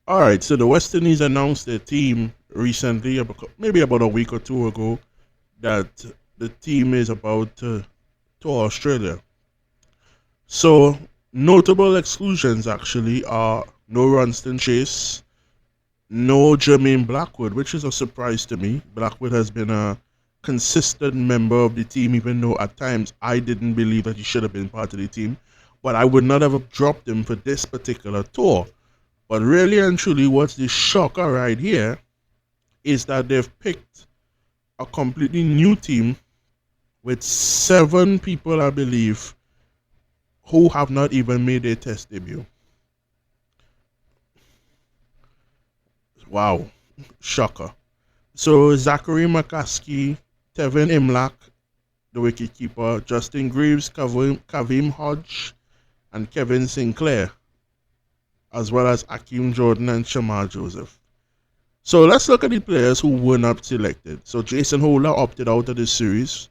All right, so the West Indies announced their team recently, maybe about a week or two ago, that the team is about to tour Australia. So notable exclusions actually are no Ronston Chase, no Jermaine Blackwood, which is a surprise to me. Blackwood has been a consistent member of the team, even though at times I didn't believe that he should have been part of the team. But I would not have dropped him for this particular tour. But really and truly, what's the shocker right here is that they've picked a completely new team with 7 people, I believe, who have not even made their test debut. Wow, shocker. So Zachary McCaskey, Tevin Imlach, the wicketkeeper, Justin Greaves, Kavim Hodge, and Kevin Sinclair, as well as Akeem Jordan and Shamar Joseph. So let's look at the players who were not selected. So Jason Holder opted out of this series.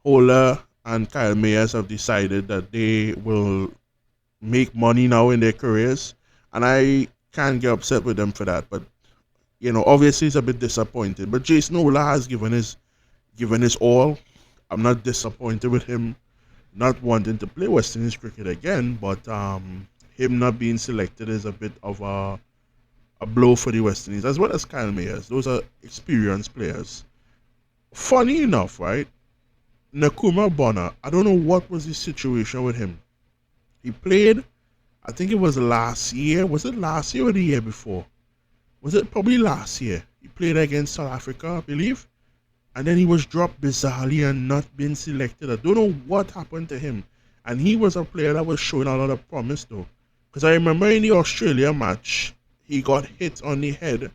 Holder and Kyle Mayers have decided that they will make money now in their careers, and I can't get upset with them for that. But obviously, it's a bit disappointed. But Jason Holder has given his all. I'm not disappointed with him not wanting to play West Indies cricket again, but him not being selected is a bit of a blow for the West Indies, as well as Kyle Mayers. Those are experienced players. Funny enough, right? Nakuma Bonner, I don't know what was the situation with him. He played, I think it was last year. Was it last year or the year before? Was it probably last year? He played against South Africa, I believe. And then he was dropped bizarrely and not been selected. I don't know what happened to him. And he was a player that was showing a lot of promise though. Because I remember in the Australia match, he got hit on the head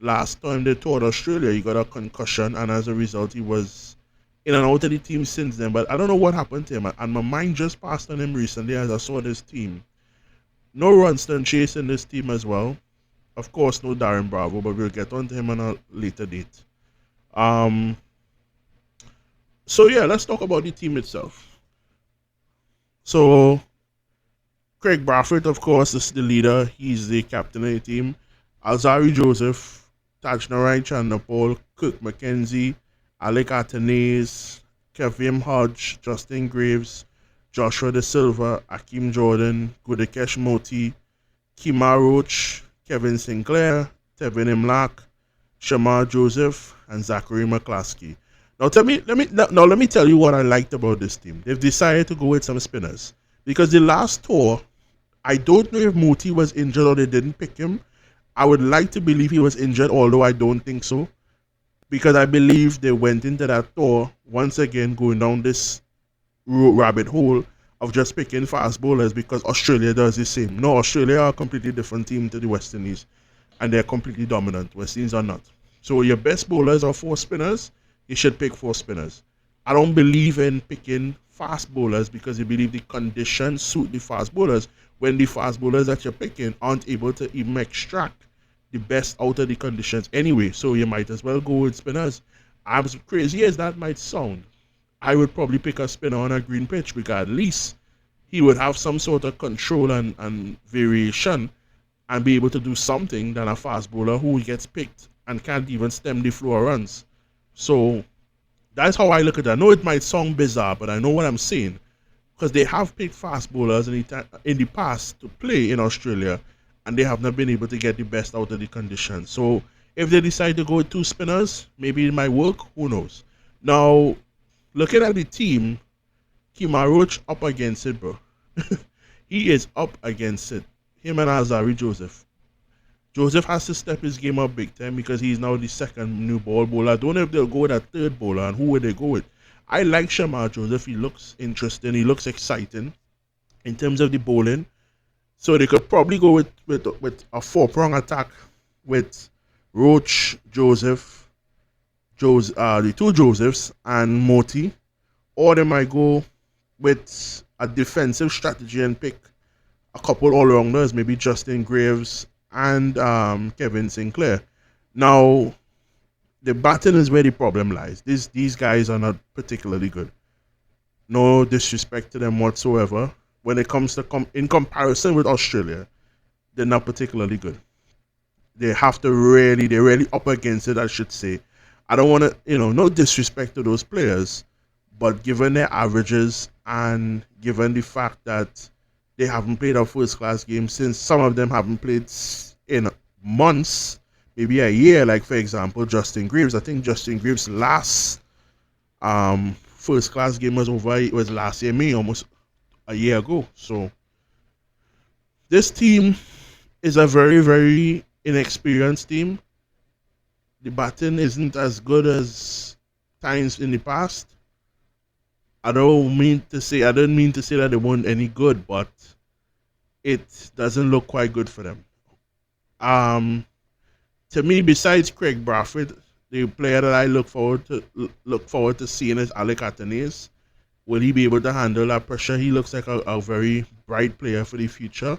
last time they toured Australia. He got a concussion, and as a result, he was in and out of the team since then. But I don't know what happened to him. And my mind just passed on him recently as I saw this team. No Ronston Chase in this team as well. Of course, no Darren Bravo, but we'll get on to him on a later date. Um, so yeah, let's talk about the team itself. So Craig Bradford, of course, is the leader. He's the captain of the team. Alzari Joseph, Tajnarai Chandapol, Kirk McKenzie, Alec Atanese, Kevin Hodge, Justin Graves, Joshua De Silva, Akeem Jordan, Gudakesh Moti, Kima Roach, Kevin Sinclair, Tevin Imlach, Shamar Joseph, and Zachary McClaskey. Now let me tell you what I liked about this team. They've decided to go with some spinners. Because the last tour, I don't know if Moti was injured or they didn't pick him. I would like to believe he was injured, although I don't think so. Because I believe they went into that tour once again going down this rabbit hole of just picking fast bowlers because Australia does the same. No, Australia are a completely different team to the West Indies, and they're completely dominant. West Indies are not. So your best bowlers are 4 spinners. You should pick 4 spinners. I don't believe in picking fast bowlers because you believe the conditions suit the fast bowlers when the fast bowlers that you're picking aren't able to even extract the best out of the conditions anyway. So you might as well go with spinners. As crazy as that might sound, I would probably pick a spinner on a green pitch because at least he would have some sort of control and variation and be able to do something than a fast bowler who gets picked and can't even stem the flow of runs. So that's how I look at it. I know it might sound bizarre, but I know what I'm saying because they have picked fast bowlers in the past to play in Australia, and they have not been able to get the best out of the conditions. So if they decide to go with 2 spinners, maybe it might work. Who knows? Now, looking at the team, Kima Roach up against it, bro. He is up against it. Him and Azari Joseph. Joseph has to step his game up big time because he's now the second new ball bowler. I don't know if they'll go with a third bowler, and who would they go with? I like Shamar Joseph. He looks interesting. He looks exciting in terms of the bowling. So they could probably go with a 4-prong attack with Roach, Joseph, the 2 Josephs, and Moti. Or they might go with a defensive strategy and pick a couple all-rounders, maybe Justin Graves and Kevin Sinclair. Now, the batting is where the problem lies. These guys are not particularly good. No disrespect to them whatsoever. When it comes to in comparison with Australia, they're not particularly good. They have to really, they're really up against it, I should say. I don't want to, no disrespect to those players, but given their averages and given the fact that they haven't played a first class game since some of them haven't played in months, maybe a year, like for example, Justin Greaves. I think Justin Greaves' last first class game was over, it was last year, May, almost a year ago. So this team is a very, very inexperienced team. The batting isn't as good as times in the past. I don't mean to say that they weren't any good, but it doesn't look quite good for them. Um, to me, besides Craig Bradford, the player that I look forward to seeing is Alec Atenes. Will he be able to handle that pressure? He looks like a very bright player for the future.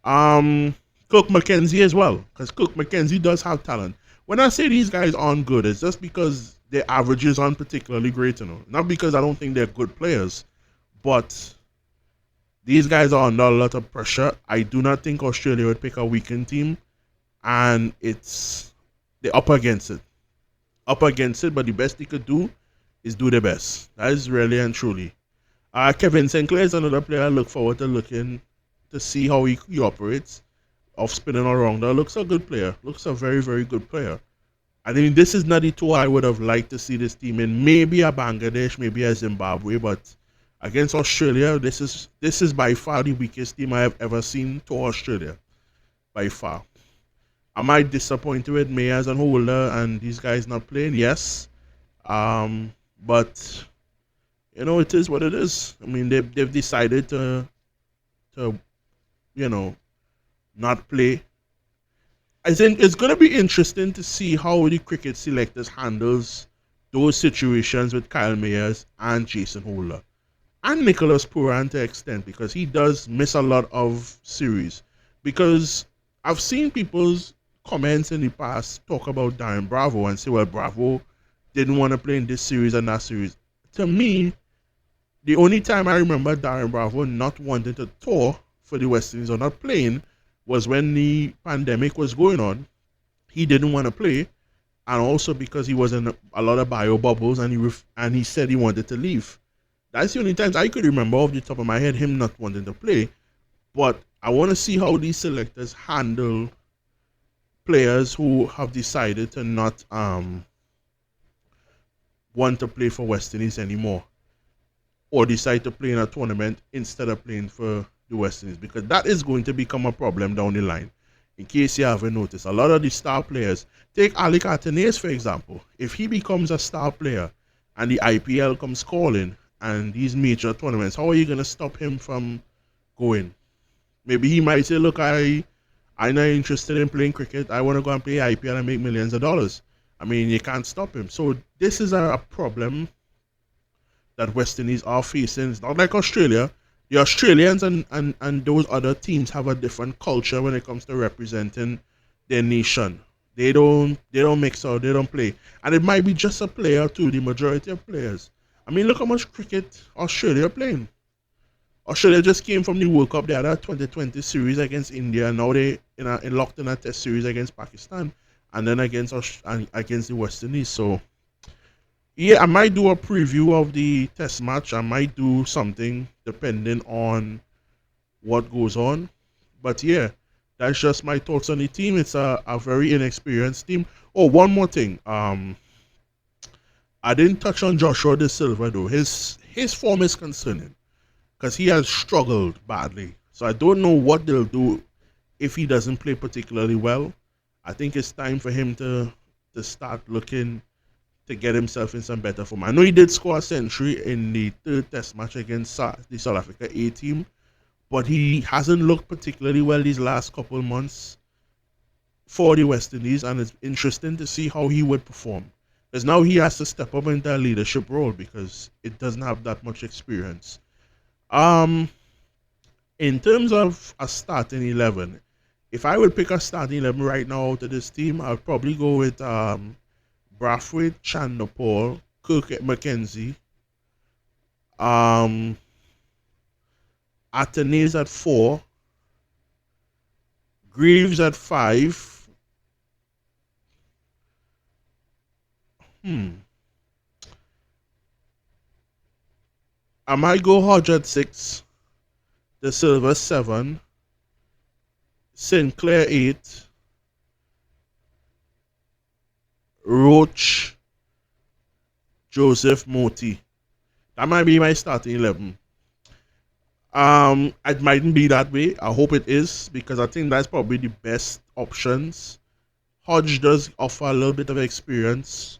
Um, Cook McKenzie as well, because Cook McKenzie does have talent. When I say these guys aren't good, it's just because their averages aren't particularly great, Not because I don't think they're good players, but these guys are under a lot of pressure. I do not think Australia would pick a weakened team, and they're up against it. Up against it, but the best they could do is do their best. That is really and truly. Kevin Sinclair is another player I look forward to looking to see how he operates off spinning around. That looks a good player. Looks a very, very good player. I mean, this is not the tour I would have liked to see this team in. Maybe a Bangladesh, maybe a Zimbabwe, but against Australia, this is by far the weakest team I have ever seen to Australia. By far. Am I disappointed with Mayers and Holder and these guys not playing? Yes. But it is what it is. I mean, they've decided to you know not play. I think it's going to be interesting to see how the cricket selectors handles those situations with Kyle Mayers and Jason Holder and Nicholas Puran to extent because he does miss a lot of series. Because I've seen people's comments in the past talk about Darren Bravo and say, well, Bravo didn't want to play in this series and that series. To me, the only time I remember Darren Bravo not wanting to tour for the West Indies or not playing was when the pandemic was going on. He didn't want to play, and also because he was in a lot of bio bubbles, and he said he wanted to leave. That's the only times I could remember off the top of my head him not wanting to play. But I want to see how these selectors handle players who have decided to not want to play for West Indies anymore, or decide to play in a tournament instead of playing for the West Indies, because that is going to become a problem down the line. In case you haven't noticed, a lot of the star players, take Alec Atenes for example, if he becomes a star player and the IPL comes calling and these major tournaments, how are you going to stop him from going? Maybe he might say, look, I'm not interested in playing cricket. I want to go and play IPL and make millions of dollars. I mean, you can't stop him. So this is a problem that West Indies are facing. It's not like Australia. The Australians and those other teams have a different culture when it comes to representing their nation. They don't mix out, they don't play. And it might be just a player too, the majority of players. I mean, look how much cricket Australia are playing. Australia just came from the World Cup. They had a 2020 series against India. And now they locked in a test series against Pakistan, and then against the West Indies. So yeah, I might do a preview of the test match. I might do something depending on what goes on. But yeah, that's just my thoughts on the team. It's a very inexperienced team. Oh, one more thing. I didn't touch on Joshua De Silva though. His form is concerning because he has struggled badly. So I don't know what they'll do if he doesn't play particularly well. I think it's time for him to start looking to get himself in some better form. I know he did score a century in the third test match against the South Africa A team, but he hasn't looked particularly well these last couple of months for the West Indies, and it's interesting to see how he would perform. Because now he has to step up into a leadership role because it doesn't have that much experience. Um, in terms of a starting 11, if I would pick a starting 11 right now out of this team, I'd probably go with Brathwaite, Chandler Paul, Kirk McKenzie, um, Atenes at 4, Greaves at 5, Hmm. I might go Hodge at 6, De Silva 7, Sinclair 8, Roach, Joseph, Moti. That might be my starting 11. It mightn't be that way. I hope it is because I think that's probably the best options. Hodge does offer a little bit of experience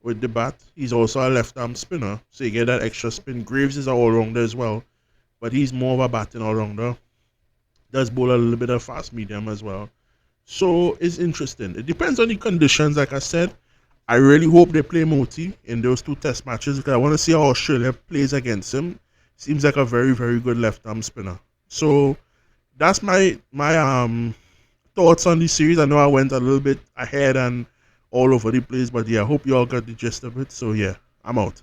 with the bat. He's also a left arm spinner, so you get that extra spin. Graves is an all rounder as well, but he's more of a batting all rounder. Does bowl a little bit of fast medium as well. So it's interesting. It depends on the conditions, like I said. I really hope they play Moti in those two test matches because I want to see how Australia plays against him. Seems like a very, very good left arm spinner. So that's my thoughts on the series. I know I went a little bit ahead and all over the place, but yeah, I hope you all got the gist of it. So yeah, I'm out.